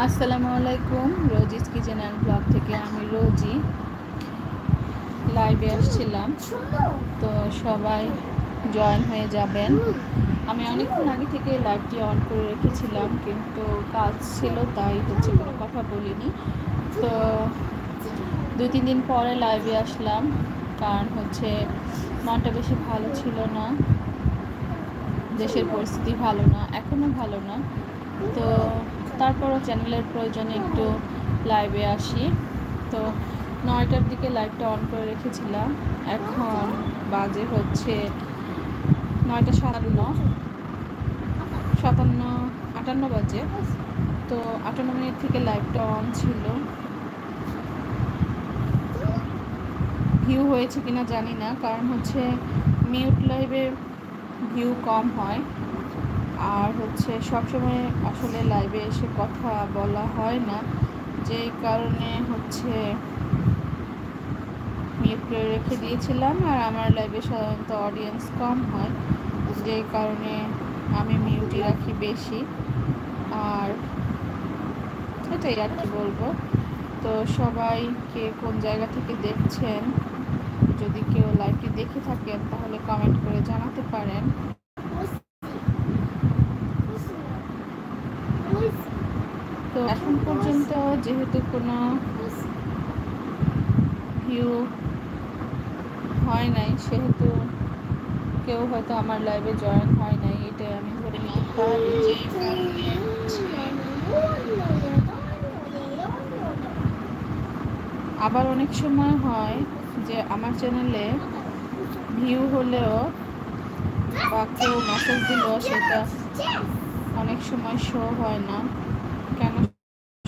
আসসালামু আলাইকুম। Rosie's kitchen and blog থেকে আমি রোজি লাইভে আসছিলাম, তো সবাই জয়েন হয়ে যাবেন। আমি অনেকক্ষণ আগে থেকে লাইভটি অন করে রেখেছিলাম, কিন্তু কাজ ছিল তাই কোনো কথা বলিনি। তো 2-3 দিন পরে লাইভে আসলাম, কারণ মনটা বেশি ভালো ছিল না, দেশের পরিস্থিতি ভালো না, এখনও ভালো না। তো তারপরও চ্যানেলের প্রয়োজনে একটু লাইভে আসি। তো 9টার দিকে লাইভটা অন করে রেখেছিলাম, এখন বাজে 9টা 58 বাজে। তো 58 মিনিট থেকে লাইভটা অন ছিল। ভিউ হয়েছে কিনা জানি না, কারণ মিউট লাইভে ভিউ কম হয়, আর সবসময় আসলে লাইভে এসে কথা বলা হয় না, যেই কারণে মিউট করে রেখে দিয়েছিলাম। আর আমার লাইভে সাধারণত অডিয়েন্স কম হয়, যেই কারণে আমি মিউটই রাখি বেশি। আর এটাই আর কি বলবো। তো সবাই কে কোন জায়গা থেকে দেখছেন, যদি কেউ লাইভটি দেখে থাকেন তাহলে কমেন্ট করে জানাতে পারেন। তো এখন পর্যন্ত যেহেতু কোনো ভিউ হয় নাই, সেহেতু কেউ হয়তো আমার লাইভে জয়েন হয় নাই, এটাই আমি ধরে নিতে পারি। আবার অনেক সময় হয় যে আমার চ্যানেলে ভিউ হলেও বা কেউ মেসেজ দিলেও সেটা অনেক সময় শো হয় না।